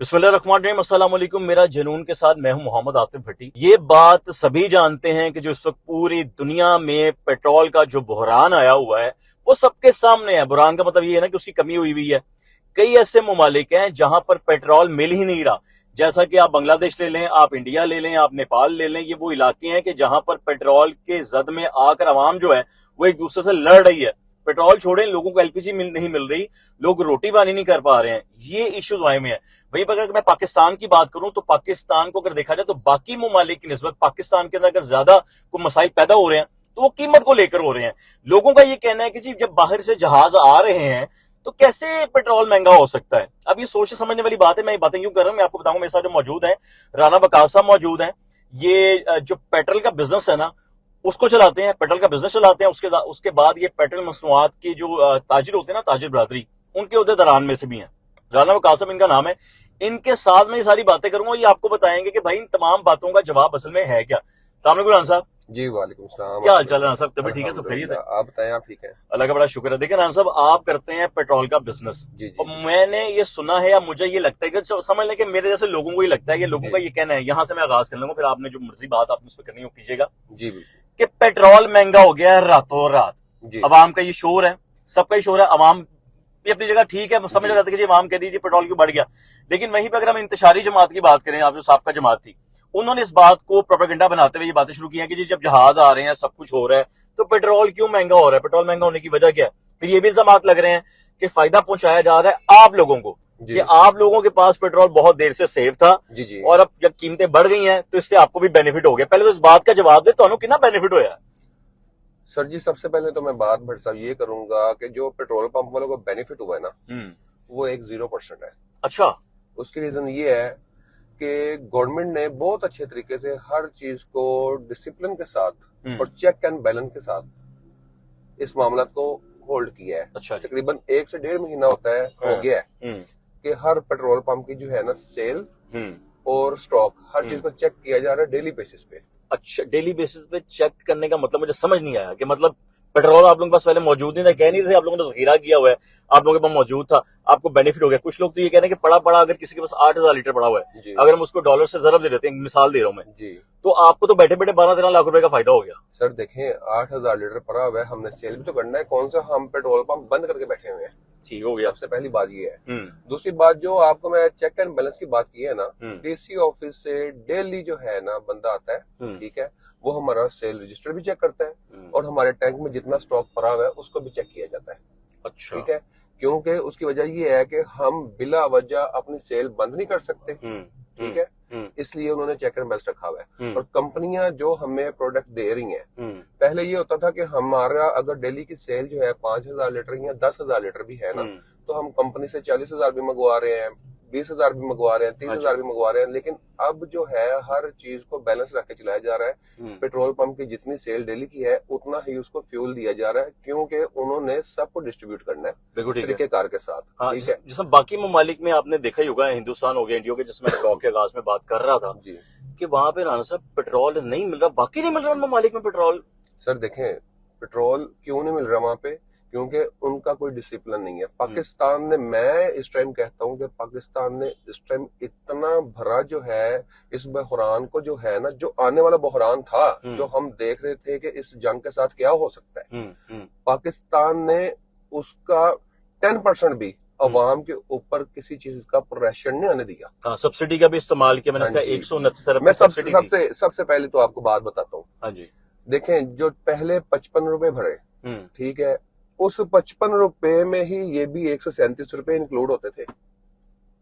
बिस्मिल्लाहिर्रहमानिर्रहीम, अस्सलाम वालेकुम। मेरा जुनून के साथ मैं हूं मोहम्मद आतिफ भट्टी। ये बात सभी जानते हैं कि जो इस वक्त पूरी दुनिया में पेट्रोल का जो बहरान आया हुआ है वो सबके सामने है। बहरान का मतलब ये है ना कि उसकी कमी हुई है। कई ऐसे ममालिक हैं जहां पर पेट्रोल मिल ही नहीं रहा। जैसा कि आप बांग्लादेश ले लें, आप इंडिया ले लें, आप नेपाल ले लें, ये वो इलाके हैं कि जहां पर पेट्रोल के जद में आकर आवाम जो है वो एक दूसरे से लड़ रही है। पेट्रोल छोड़ें, लोगों को एलपीजी नहीं मिल रही, लोग रोटी पानी नहीं कर पा रहे हैं। ये इश्यूज आए हुए हैं। वहीं पर अगर मैं पाकिस्तान की बात करूं तो पाकिस्तान को अगर देखा जाए तो बाकी ममालिक की निस्बत पाकिस्तान के अंदर अगर ज्यादा कोई मसाइल पैदा हो रहे हैं तो वो कीमत को लेकर हो रहे हैं। लोगों का ये कहना है कि जी जब बाहर से जहाज आ रहे हैं तो कैसे पेट्रोल महंगा हो सकता है। अब ये सोचने समझने वाली बात है। मैं ये बातें क्यों कर रहा हूं, मैं आपको बताऊंगा। मेरे साथ जो मौजूद है राना वकास साहब मौजूद हैं। ये जो पेट्रोल का बिजनेस है ना उसको चलाते हैं, पेट्रोल का बिजनेस चलाते हैं। उसके बाद ये पेट्रोल मसनूआत की जो ताजिर होते हैं ना, ताजिर बरादरी, उनके उहदेदारान में से भी हैं। राना वकास साहब इनका नाम है। इनके साथ में ये सारी बातें करूंगा, ये आपको बताएंगे कि भाई इन तमाम बातों का जवाब असल में है क्या। अस्सलाम वालेकुम राना साहब। जी वालेकुम सलाम। क्या हाल चाल है राना साहब? तबीयत ठीक है? सब खैरियत है? आप बताएं, आप ठीक हैं? अल्लाह का बड़ा शुक्र है। देखिए राना साहब, आप करते हैं पेट्रोल का बिजनेस जी जी और मैंने ये सुना है या मुझे ये लगता है कि समझ लें कि मेरे जैसे लोगों को ही लगता है कि लोगों जी का ये कहना है। यहां से मैं आगाज कर लूंगा, फिर आपने जो मर्जी बात आपने उस पर करनी हो कीजिएगा जी बिल्कुल कि पेट्रोल महंगा हो गया है रातों रात। जी अवाम का ये शोर है, सबका ही शोर है। अवाम भी अपनी जगह ठीक है, समझ जी रहा था कि जी अवाम कह दीजिए पेट्रोल क्यों बढ़ गया। लेकिन वहीं पर अगर हम इंतशारी जमात की बात करें, आप जो साबका जमात थी, उन्होंने इस बात को प्रोपेगेंडा बनाते हुए ये बातें शुरू की हैं कि जी जब जहाज आ रहे हैं, सब कुछ हो रहा है, तो पेट्रोल क्यों महंगा हो रहा है, पेट्रोल महंगा होने की वजह क्या है। फिर ये भी इल्जामात लग रहे हैं कि फायदा पहुंचाया जा रहा है आप लोगों को, जी कि आप लोगों के पास पेट्रोल बहुत देर से सेफ था जी जी और अब जब कीमतें बढ़ गई हैं तो इससे आपको भी बेनिफिट हो गया। पहले तो इस बात का जवाब दे, तो कितना बेनिफिट होया है? सर जी, सबसे पहले तो मैं बात भट्ट साहब ये करूंगा कि जो पेट्रोल पंप वालों को बेनिफिट हुआ है ना, वो एक 0% है। अच्छा। उसकी रीजन ये है कि गवर्नमेंट ने बहुत अच्छे तरीके से हर चीज को डिसिप्लिन के साथ और चेक एंड बैलेंस के साथ इस मामला को होल्ड किया है। अच्छा जी। तकरीबन 1 से 1.5 महीना होता है, हो गया है कि हर पेट्रोल पंप की जो है ना सेल और स्टॉक, हर चीज को चेक किया जा रहा है डेली बेसिस पे। अच्छा, डेली बेसिस पे चेक करने का मतलब मुझे समझ नहीं आया कि मतलब पेट्रोल आप लोगों के पास पहले मौजूद नहीं था, कह नहीं थे, आप लोगों ने जखीरा किया हुआ है, आप लोगों के पास मौजूद था, आपको बेनिफिट हो गया। कुछ लोग तो ये कह रहे हैं कि पड़ा पड़ा अगर किसी के पास 8,000 लीटर पड़ा हुआ है, जी अगर हम उसको डॉलर से जरब दे देते हैं, मिसाल दे रहा हूं मैं, जी तो आपको तो बैठे बैठे 12-13 लाख रुपए का फायदा हो गया। सर देखें, 8,000 लीटर पड़ा हुआ है, हमने सेल भी तो करना है। कौन सा हम पेट्रोल पंप बंद करके बैठे हुए हैं? ठीक हो गया। सबसे पहली बात ये है। दूसरी बात, जो आपको मैं चेक एंड बैलेंस की बात की है ना, डीसी ऑफिस से डेली जो है ना बंदा आता है, ठीक है, वो हमारा सेल रजिस्टर भी चेक करता है और हमारे टैंक में जितना स्टॉक पड़ा हुआ है उसको भी चेक किया जाता है। अच्छा। ठीक है, क्योंकि उसकी वजह ये है कि हम बिला वजह अपनी सेल बंद नहीं कर सकते। ठीक है, इसलिए उन्होंने चेक एंड बैलेंस रखा हुआ है। और कंपनियां जो हमें प्रोडक्ट दे रही हैं, पहले ये होता था कि हमारा अगर डेली की सेल जो है 5,000 लीटर या 10,000 लीटर भी है ना, तो हम कंपनी से 40,000 भी मंगवा रहे हैं, 20,000 भी मंगवा रहे हैं, 30,000 भी मंगवा रहे हैं। लेकिन अब जो है हर चीज को बैलेंस रख के चलाया जा रहा है। पेट्रोल पंप की जितनी सेल डेली की है उतना ही उसको फ्यूल दिया जा रहा है, क्योंकि उन्होंने सबको डिस्ट्रीब्यूट करना है तरीकेकार के साथ। हाँ, ठीक है, जिसमें बाकी ममालिक में आपने देखा ही होगा, हिंदुस्तान हो गया, इंडिया के, जिसमें टॉक के आगाज में बात कर रहा था जी कि वहां पे राना साहब पेट्रोल नहीं मिल रहा, बाकी नहीं मिल रहा ममालिक में पेट्रोल। सर देखें, पेट्रोल क्यों नहीं मिल रहा वहां पे? क्योंकि उनका कोई डिसिप्लिन नहीं है। पाकिस्तान ने, मैं इस टाइम कहता हूं कि पाकिस्तान ने इस टाइम इतना भरा जो है इस बहरान को, जो है ना, जो आने वाला बहरान था, जो हम देख रहे थे कि इस जंग के साथ क्या हो सकता है, पाकिस्तान ने उसका 10% भी अवाम के ऊपर किसी चीज का प्रेशर नहीं आने दिया। हाँ, सब्सिडी का भी इस्तेमाल किया। मैंने हाँ इसका जी, 129 अरब मैं सब्सिडी दी। सबसे पहले तो आपको बात बताता हूँ। हाँ जी। देखें, जो पहले 55 रुपए भरे, ठीक है, उस 55 रुपए में ही ये भी 137 रुपए इंक्लूड होते थे।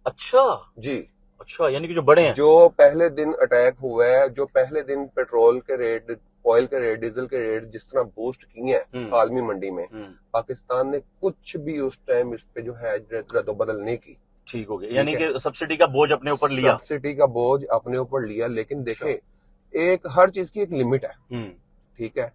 अच्छा जी। अच्छा, यानी कि जो बड़े हैं, जो पहले दिन अटैक हुआ है, जो पहले दिन पेट्रोल के रेट, ऑयल के रेट, डीजल के रेट जिस तरह बूस्ट किए हैं आलमी मंडी में, पाकिस्तान ने कुछ भी उस टाइम इस पे जो है रद्दोबदल नहीं की। ठीक हो गया, यानी कि सब्सिडी का बोझ अपने ऊपर लिया, सब्सिडी का बोझ अपने ऊपर लिया। लेकिन देखें, एक हर चीज की एक लिमिट है। ठीक है,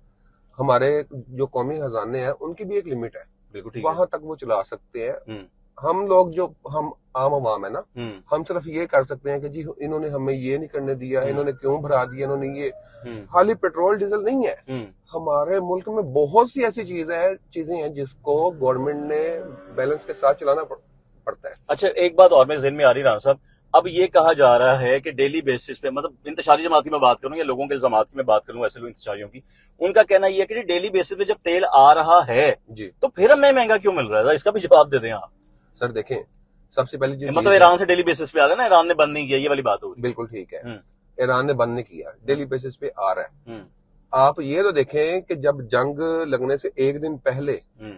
हमारे जो कौमी खजाने हैं उनकी भी एक लिमिट है, बिल्कुल वहां तक वो चला सकते हैं। हम लोग जो हम आम आवाम है ना, हम सिर्फ ये कर सकते हैं कि जी इन्होंने हमें ये नहीं करने दिया, इन्होंने क्यों भरा दिया, इन्होंने ये। खाली पेट्रोल डीजल नहीं है, हमारे मुल्क में बहुत सी ऐसी चीजें हैं जिसको गवर्नमेंट ने बैलेंस के साथ चलाना पड़ता है। अच्छा, एक बात और मेरे ज़हन में आ रही राना साहब, अब ये कहा जा रहा है कि डेली बेसिस पे, मतलब इंतशारी जमात की मैं बात करूं या लोगों के इल्जामात की मैं बात करूं, ऐसे लोग इंतशारियों की, उनका कहना यह है कि डेली बेसिस पे जब तेल आ रहा है जी, तो फिर हमें महंगा क्यों मिल रहा है? इसका भी जवाब दे दें आप। सर देखें, सबसे पहले जो मतलब ईरान से डेली बेसिस पे आ रहा है ना, ईरान ने बंद नहीं किया, ये वाली बात हो रही बिल्कुल ठीक है, है। ईरान ने बंद नहीं किया, डेली बेसिस पे आ रहा है। हम्म, आप ये तो देखें कि जब जंग लगने से एक दिन पहले हम्म,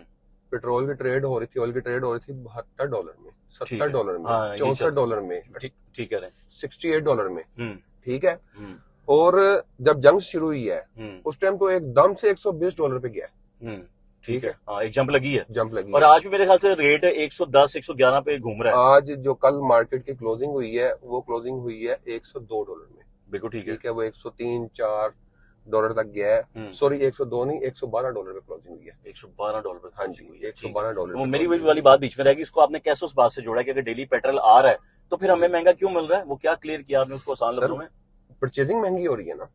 पेट्रोल की ट्रेड हो रही थी, ऑयल की ट्रेड हो रही थी $72 में, ठीक $70 है। डॉलर में, हाँ, ये $64 में, ठीक ठीक कह रहे हैं। $68 में, हम्म, ठीक है। हम्म, और जब जंग शुरू हुई है हम्म, उस टाइम तो एकदम से $120 पे गया है, हम्म, ठीक ठीक है। है, हाँ, एक जंप लगी है। जंप लगी और है। आज भी मेरे ख्याल से रेट 110 111 पे घूम रहा है। आज जो कल मार्केट की क्लोजिंग हुई है वो क्लोजिंग हुई है $102 में, बिल्कुल ठीक है। ठीक है, वो $103-4 तक गया है, सॉरी 102 नहीं, $112 पे क्लोजिंग हुई है। $112 पे हाँ closing जी, हुई है, ठीक है। $112 वो पे मेरी वही closing वाली हुई है। बात बीच में रहेगी, इसको आपने कैसे उस बात से जोड़ा कि अगर डेली पेट्रोल आ रहा है तो फिर हमें जी। महंगा क्यों मिल रहा है? वो क्या क्लियर किया आपने उसको आसान सर लफ्जों में? परचेजिंग महंगी हो रही है ना,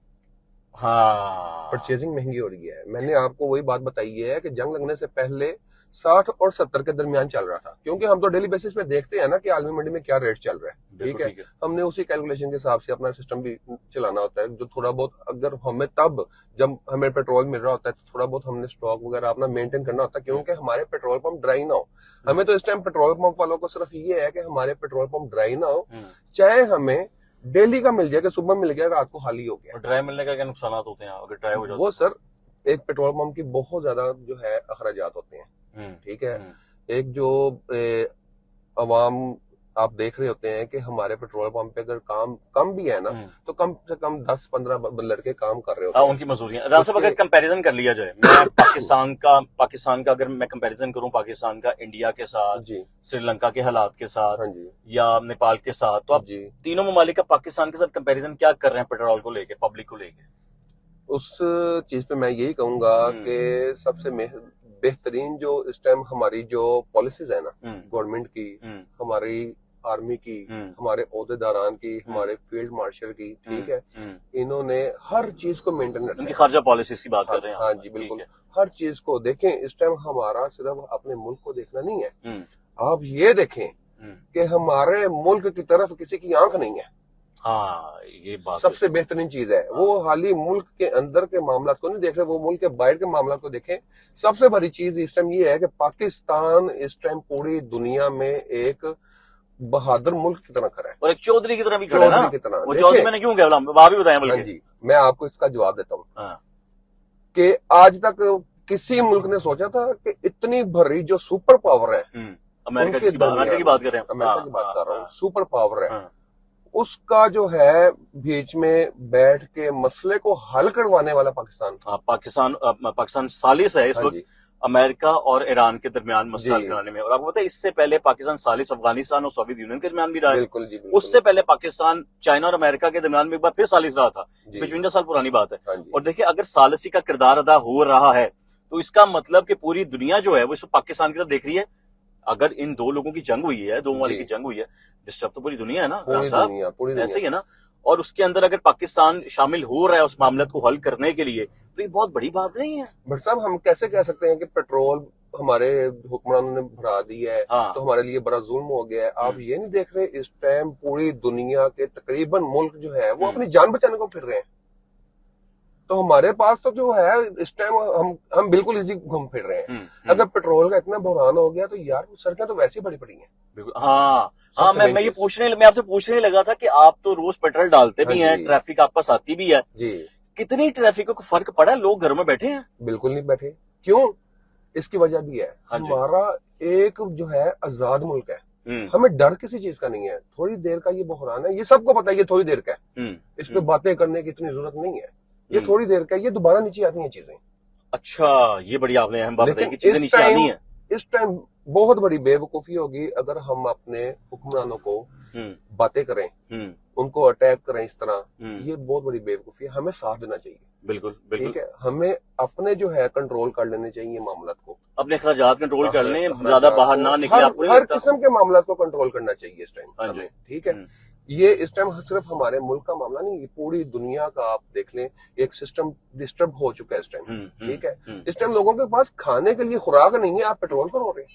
हाँ, परचेजिंग महंगी हो रही है। मैंने आपको वही बात बताई है कि जंग लगने से पहले 60 और 70 के दरमियान चल रहा था, क्योंकि हम तो डेली बेसिस पे देखते हैं ना कि आलमी मंडी में क्या रेट चल रहा है, ठीक बिल्कुल है। ठीक है। हमने उसी कैलकुलेशन के हिसाब से अपना सिस्टम भी चलाना होता है, जो थोड़ा बहुत अगर हमें तब जब हमें पेट्रोल मिल रहा होता है तो थोड़ा बहुत हमने स्टॉक वगैरह अपना मेंटेन करना होता है, क्योंकि हमारे पेट्रोल पंप ड्राई ना हो। हमें तो इस टाइम पेट्रोल पंप वालों को सिर्फ ये है कि हमारे पेट्रोल पंप ड्राई ना हो, चाहे हमें डेली का मिल जाए कि सुबह मिल गया रात को खाली हो गया। और ड्राई मिलने का क्या नुकसान होते हैं अगर ड्राई हो जाता वो सर एक पेट्रोल पंप की बहुत ज्यादा जो है अखराजात होते हैं, है? ठीक है। एक जो अवाम आप देख रहे होते हैं कि हमारे पेट्रोल पंप पे अगर काम कम भी है ना तो कम से कम 10-15 लड़के काम कर रहे होते हाँ, हैं। उनकी मजदूरियां। राव साहब, अगर कंपैरिजन कर लिया जाए, मैं पाकिस्तान का अगर मैं कंपैरिजन करूं पाकिस्तान का इंडिया के साथ, जी, श्रीलंका के हालात के साथ हाँ जी, या नेपाल के साथ, तो आप जी, तीनों ममालिक का पाकिस्तान के साथ कंपैरिजन क्या कर रहे हैं पेट्रोल को लेके, पब्लिक को लेके? उस चीज पे मैं यही कहूंगा कि सबसे बेहतरीन जो इस टाइम हमारी जो पॉलिसीज है ना गवर्नमेंट की, हमारी आर्मी की, हमारे ओहदेदारान की, हमारे फील्ड मार्शल की, ठीक है, इन्होंने हर चीज को मेंटेन रखा उनकी है। खारजा पॉलिसीज की बात कर रहे हैं हाँ आप? जी ठीक बिल्कुल, है। हर चीज को देखें। इस टाइम हमारा सिर्फ अपने मुल्क को देखना नहीं है, आप ये देखें कि हमारे मुल्क की तरफ किसी की आंख नहीं है। हाँ, ये बात सबसे बेहतरीन चीज है वो हाली मुल्क के अंदर के मामला को नहीं देख रहे, वो मुल्क के बाहर के मामला को देखें। सबसे बड़ी चीज इस टाइम ये है कि पाकिस्तान इस टाइम पूरी दुनिया में एक बहादुर मुल्क की तरह खड़ा है, और एक चौधरी की तरह भी खड़ा है ना। चौधरी की तरह। वो चौधरी मैंने क्यों कहा, वहां भी बताया हाँ बल्कि। जी, मैं आपको इसका जवाब देता हूँ हाँ, कि आज तक किसी मुल्क ने सोचा था कि इतनी भरी जो सुपर पावर है अमेरिका उनके की बात कर रहे हैं, अमेरिका की बात कर रहा हूँ, सुपर पावर है, हाँ, उसका जो है बीच में बैठ के मसले को हल करवाने वाला पाकिस्तान। पाकिस्तान सालिस है इस हाँ वक्त जी, अमेरिका और ईरान के दरमियान मसला हल जी। कराने में। और आपको पता है इससे पहले पाकिस्तान सालिस अफगानिस्तान और सोवियत यूनियन के दरमियान भी रहा है। बिल्कुल जी, बिल्कुल। उससे पहले पाकिस्तान चाइना और अमेरिका के दरमियान में एक बार फिर सालिस रहा था, जी। 55 साल पुरानी बात है। हाँ जी, और देखिए, अगर सालिसी का किरदार अदा हो रहा है तो इसका मतलब कि पूरी दुनिया जो है वो इस वक्त पाकिस्तान की तरफ देख रही है। अगर इन दो लोगों की जंग हुई है, दो ममालिक जी। की जंग हुई है, डिस्टर्ब तो पूरी दुनिया है ना पूरी राज साहब, दुनिया, पूरी ऐसे ही दुनिया। है ना। और उसके अंदर अगर पाकिस्तान शामिल हो रहा है उस मामले को हल करने के लिए, तो ये बहुत बड़ी बात नहीं है। भट्ट साहब, हम कैसे कह सकते हैं कि पेट्रोल हमारे हुक्मरानों ने भरा दी है हाँ। तो हमारे लिए बड़ा जुल्म हो गया है? आप ये नहीं देख रहे इस टाइम पूरी दुनिया के तकरीबन मुल्क जो है वो अपनी जान बचाने को फिर रहे हैं, तो हमारे पास तो जो है इस टाइम हम बिल्कुल इजी घूम फिर रहे हैं। अगर पेट्रोल का इतना बहरान हो गया तो यार सड़कें तो वैसे ही बड़ी पड़ी हैं। बिल्कुल। हाँ हाँ, मैं आपसे पूछने लगा था कि आप तो रोज पेट्रोल डालते भी हैं, ट्रैफिक आप पास आती भी है जी, कितनी ट्रैफिक को फर्क पड़ा है? लोग घरों में बैठे हैं? बिल्कुल नहीं बैठे। क्यों? इसकी वजह भी है, हाँ जी। हमारा एक जो है आजाद मुल्क है, हमें डर किसी चीज का नहीं है। थोड़ी देर का ये बहरान है, ये सबको पता है, ये थोड़ी देर का है, इस पे बातें करने की इतनी जरूरत नहीं है, ये थोड़ी देर का है, ये दोबारा नीचे आती हैं चीजें। अच्छा, ये बड़ी आपने अहम बात बताई कि चीजें नीचे आनी है। इस टाइम बहुत बड़ी बेवकूफी होगी अगर हम अपने हुक्मरानों को बातें करें, उनको अटैक करें इस तरह, ये बहुत बड़ी बेवकूफी है। हमें साथ देना चाहिए। बिल्कुल बिल्कुल, ठीक है, हमें अपने जो है कंट्रोल कर लेने चाहिए मामला को, अपने अखराजात कंट्रोल कर लें, ज्यादा बाहर ना निकले। हर किस्म के मामला को कंट्रोल करना चाहिए इस टाइम। हाँ जी, ठीक है। ये इस टाइम सिर्फ हमारे मुल्क का मामला नहीं, पूरी दुनिया का आप देख लें, एक सिस्टम डिस्टर्ब हो चुका है इस टाइम। ठीक है, इस टाइम लोगों के पास खाने के लिए खुराक नहीं है, आप पेट्रोल पर हो रहे हैं।